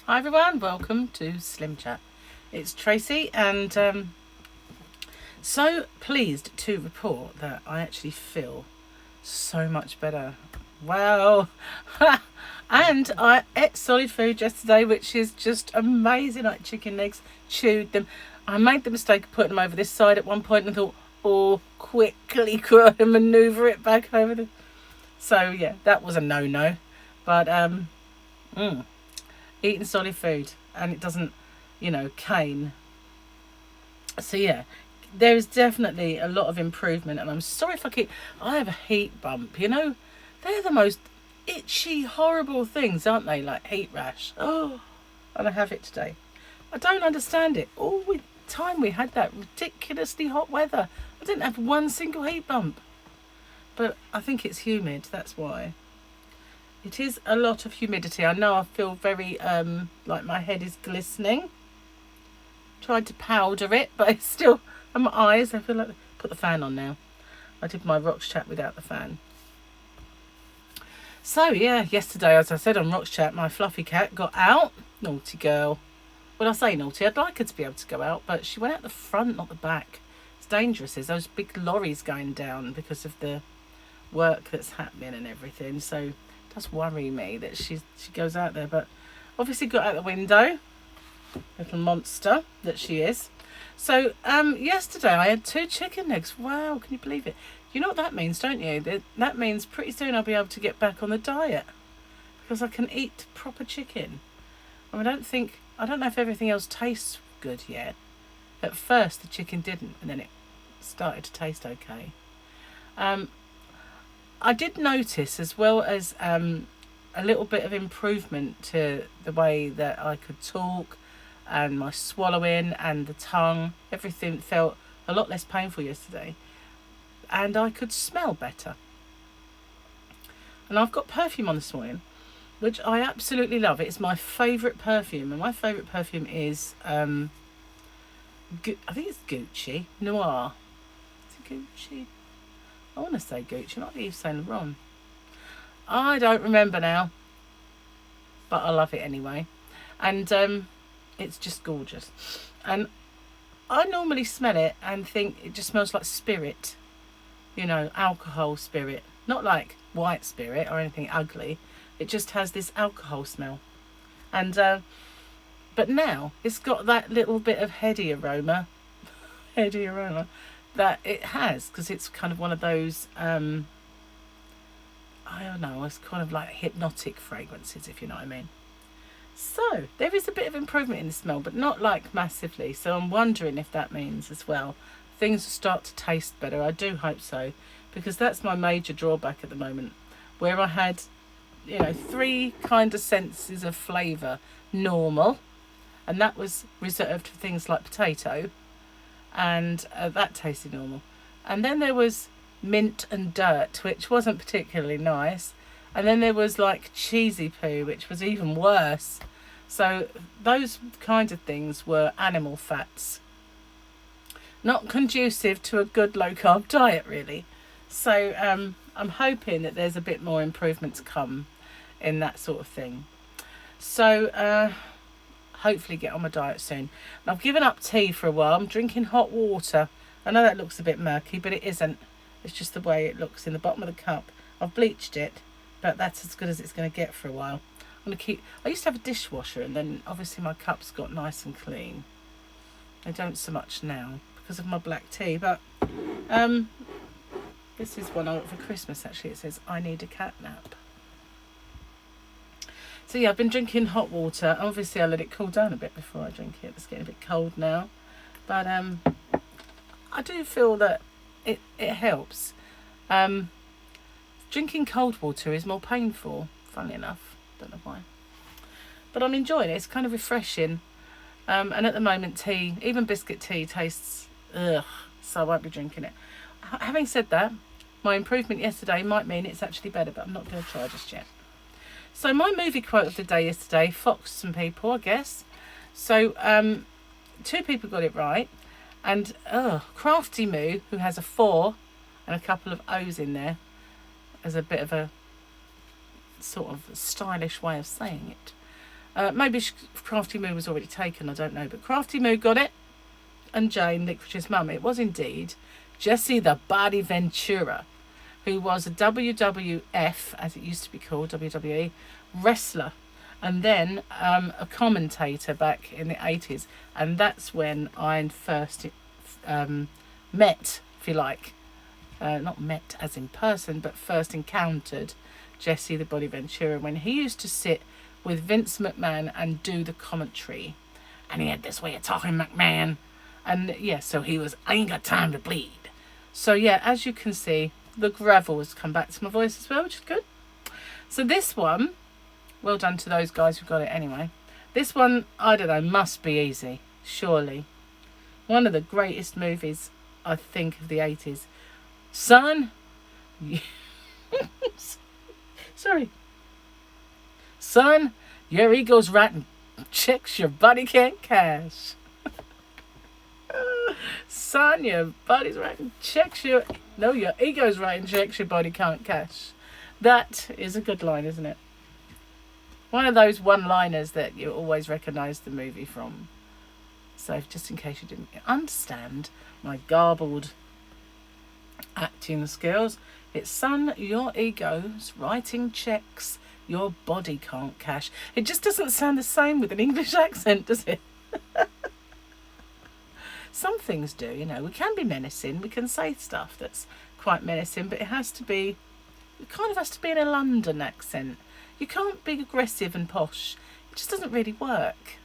Hi everyone, welcome to SlimChat. It's Tracy and so pleased to report that I actually feel so much better. Wow. And I ate solid food yesterday, which is just amazing. Like chicken legs, chewed them. I made the mistake of putting them over this side at one point and thought, oh, quickly got to manoeuvre it back over the... So yeah, that was a no-no. But eating solid food and it doesn't, cane. So yeah, there is definitely a lot of improvement, and I'm sorry if I have a heat bump. They're the most itchy, horrible things, aren't they? Like heat rash. Oh, and I have it today. I don't understand it. All the time we had that ridiculously hot weather, I didn't have one single heat bump. But I think it's humid, that's why. It is a lot of humidity. I know I feel very, like my head is glistening. Tried to powder it, but it's still, and my eyes, I feel like, put the fan on now. I did my Rocks Chat without the fan. So yeah, yesterday, as I said on Rocks Chat, my fluffy cat got out. Naughty girl. When I say naughty, I'd like her to be able to go out, but she went out the front, not the back. It's dangerous. There's those big lorries going down because of the work that's happening and everything. So it does worry me that she goes out there, but obviously got out the window. Little monster that she is. So yesterday I had 2 chicken legs. Wow, can you believe it? You know what that means, don't you? That means pretty soon I'll be able to get back on the diet because I can eat proper chicken. I don't know if everything else tastes good yet. At first the chicken didn't, and then it started to taste okay. I did notice, as well as a little bit of improvement to the way that I could talk and my swallowing and the tongue. Everything felt a lot less painful yesterday, and I could smell better. And I've got perfume on this morning, which I absolutely love. It's my favourite perfume, and my favourite perfume is I think it's Gucci Noir. Is it Gucci? I want to say Gucci, not Yves Saint Laurent. I don't remember now, but I love it anyway. And it's just gorgeous. And I normally smell it and think it just smells like spirit, alcohol spirit. Not like white spirit or anything ugly. It just has this alcohol smell. And but now it's got that little bit of heady aroma that it has, because it's kind of one of those I don't know, it's kind of like hypnotic fragrances, if you know what I mean. So there is a bit of improvement in the smell, but not like massively. So I'm wondering if that means as well things will start to taste better. I do hope so, because that's my major drawback at the moment, where I had 3 kind of senses of flavour normal, and that was reserved for things like potato, and that tasted normal. And then there was mint and dirt, which wasn't particularly nice. And then there was like cheesy poo, which was even worse. So those kind of things were animal fats. Not conducive to a good low carb diet, really. So I'm hoping that there's a bit more improvement to come in that sort of thing. So hopefully get on my diet soon. And I've given up tea for a while. I'm drinking hot water. I know that looks a bit murky, but it isn't. It's just the way it looks in the bottom of the cup. I've bleached it, but that's as good as it's going to get for a while. I used to have a dishwasher, and then obviously my cups got nice and clean. They don't so much now because of my black tea, but this is one I got for Christmas actually. It says, I need a cat nap. So yeah, I've been drinking hot water. Obviously I let it cool down a bit before I drink it. It's getting a bit cold now, but I do feel that it helps. Drinking cold water is more painful, funnily enough. Don't know why, but I'm enjoying it. It's kind of refreshing. And at the moment, tea, even biscuit tea, tastes ugh, so I won't be drinking it. Having said that, my improvement yesterday might mean it's actually better, but I'm not going to try just yet. So my movie quote of the day yesterday foxed some people, I guess. So 2 people got it right, and Crafty Moo, who has a 4 and a couple of O's in there as a bit of a sort of stylish way of saying it, Maybe Crafty Moo was already taken, I don't know. But Crafty Moo got it. And Jane, Licorice's mum. It was indeed Jessie the Body Ventura, who was a WWF, as it used to be called, WWE, wrestler. And then a commentator back in the 80s. And that's when I first met, if you like, not met as in person, but first encountered Jessie the Body Ventura, when he used to sit with Vince McMahon and do the commentary. And he had this way of talking, McMahon. And yeah, so he was, I ain't got time to bleed. So yeah, as you can see, the gravel has come back to my voice as well, which is good. So this one, well done to those guys who got it anyway. This one, I don't know, must be easy, surely. One of the greatest movies, I think, of the 80s. Son, sorry. Son, your ego's writing checks your body can't cash. Son, your body's writing checks your ego's writing checks your body can't cash. That is a good line, isn't it? One of those one-liners that you always recognise the movie from. So just in case you didn't understand my garbled acting skills, it's son, your ego's writing checks your body can't cash. It just doesn't sound the same with an English accent, does it? Some things do, you know. We can be menacing. We can say stuff that's quite menacing, but it kind of has to be in a London accent. You can't be aggressive and posh. It just doesn't really work.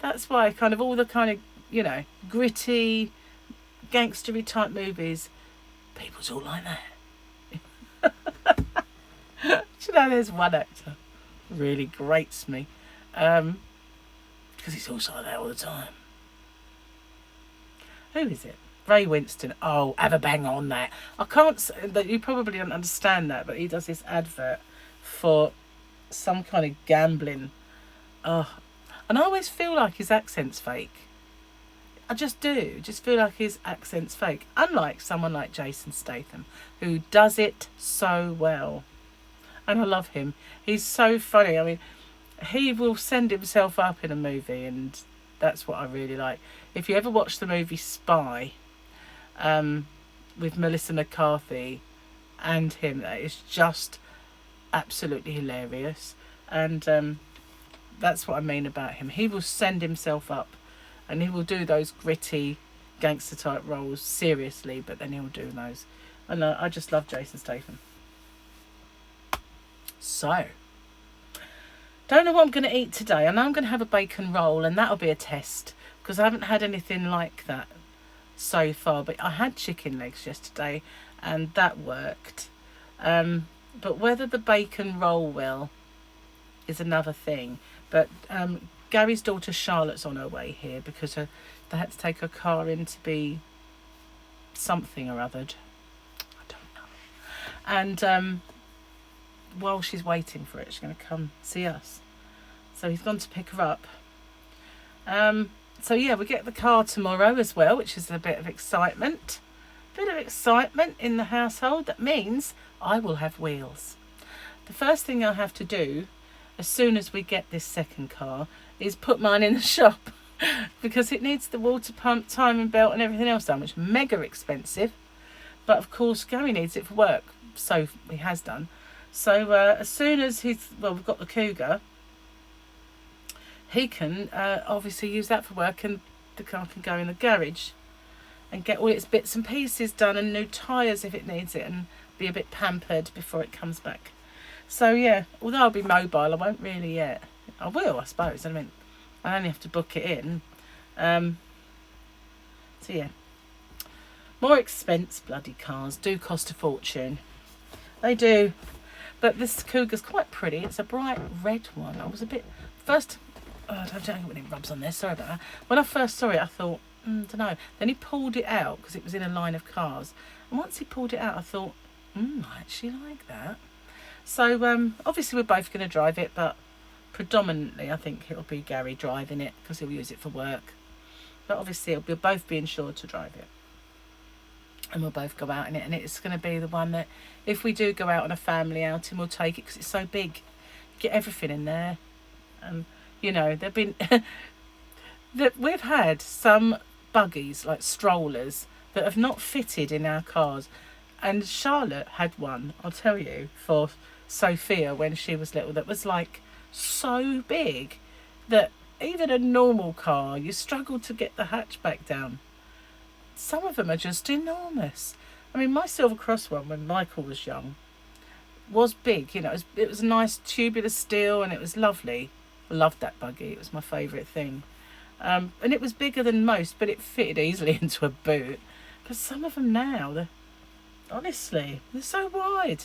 That's why kind of all the kind of, you know, gritty, gangstery type movies, people talk like that. Do you know, there's one actor really grates me, because he talks like that all the time. Who is it? Ray Winston. Oh, have a bang on that. I can't say that, you probably don't understand that, but he does this advert for some kind of gambling. Oh, and I always feel like his accent's fake. I just do. Just feel like his accent's fake. Unlike someone like Jason Statham, who does it so well. And I love him. He's so funny. I mean, he will send himself up in a movie, and that's what I really like. If you ever watch the movie Spy, with Melissa McCarthy and him, that is just absolutely hilarious. And that's what I mean about him. He will send himself up, and he will do those gritty gangster type roles seriously, but then he'll do those. And I just love Jason Statham. So, don't know what I'm going to eat today. I know I'm going to have a bacon roll, and that'll be a test, because I haven't had anything like that so far. But I had chicken legs yesterday, and that worked. But whether the bacon roll will is another thing. But Gary's daughter Charlotte's on her way here, because they had to take her car in to be something or othered. I don't know. And while she's waiting for it, she's going to come see us. So he's gone to pick her up. So yeah, we get the car tomorrow as well, which is a bit of excitement. Bit of excitement in the household. That means I will have wheels. The first thing I have to do, as soon as we get this second car, is put mine in the shop, because it needs the water pump, timing belt and everything else done, which is mega expensive. But of course Gary needs it for work, so he has done. So as soon as we've got the Cougar, he can obviously use that for work, and the car can go in the garage and get all its bits and pieces done, and new tyres if it needs it, and be a bit pampered before it comes back. So yeah, although I'll be mobile, I won't really yet. I will, I suppose. I mean, I only have to book it in. So yeah, more expense. Bloody cars do cost a fortune. They do. But this Cougar's quite pretty. It's a bright red one. I was a bit... First... Oh, I don't know when it rubs on there. Sorry about that. When I first saw it, I thought, don't know. Then he pulled it out, because it was in a line of cars. And once he pulled it out, I thought, I actually like that. So, obviously, we're both going to drive it, but predominantly, I think it'll be Gary driving it, because he'll use it for work. But obviously, we'll both be insured to drive it. And we'll both go out in it, and it's going to be the one that, if we do go out on a family outing, we'll take it, because it's so big. Get everything in there. And you know, there've been that we've had some buggies, like strollers, that have not fitted in our cars. And Charlotte had one, I'll tell you, for Sophia when she was little, that was like so big that even a normal car, you struggle to get the hatchback down. Some of them are just enormous. I mean, my Silver Cross one, when Michael was young, was big. You know, it was a nice tubular steel, and it was lovely. I loved that buggy. It was my favourite thing. And it was bigger than most, but it fitted easily into a boot. But some of them now, honestly, they're so wide.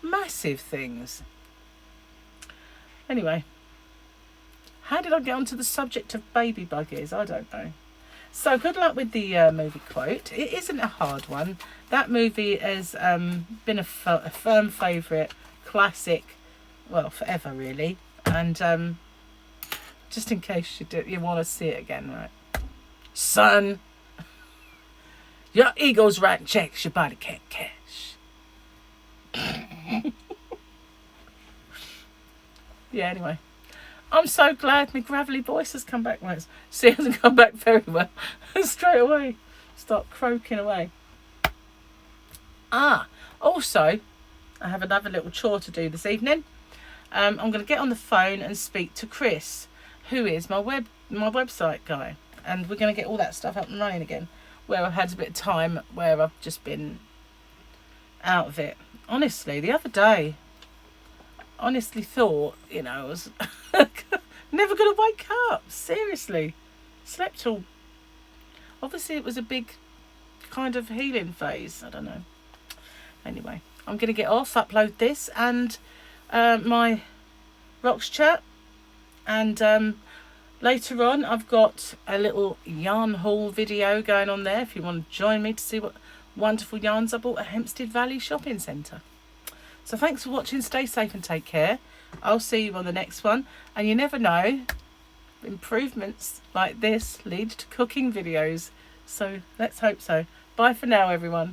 Massive things. Anyway, how did I get onto the subject of baby buggies? I don't know. So good luck with the movie quote. It isn't a hard one. That movie has been a firm favourite, classic, well, forever really. And just in case you want to see it again, right? Son, your ego's writing checks your body can't cash. Yeah, anyway. I'm so glad my gravelly voice has come back once. See, it hasn't come back very well. Straight away, start croaking away. Also, I have another little chore to do this evening. I'm going to get on the phone and speak to Chris, who is my website guy. And we're going to get all that stuff up and running again, where I've had a bit of time where I've just been out of it. Honestly, the other day, honestly thought, you know, I was never going to wake up. Seriously. Slept till... Obviously, it was a big kind of healing phase. I don't know. Anyway, I'm going to get off, upload this and my Rocks chat. And later on, I've got a little yarn haul video going on there if you want to join me to see what wonderful yarns I bought at Hempstead Valley Shopping Centre. So thanks for watching. Stay safe and take care. I'll see you on the next one. And you never know, improvements like this lead to cooking videos. So let's hope so. Bye for now, everyone.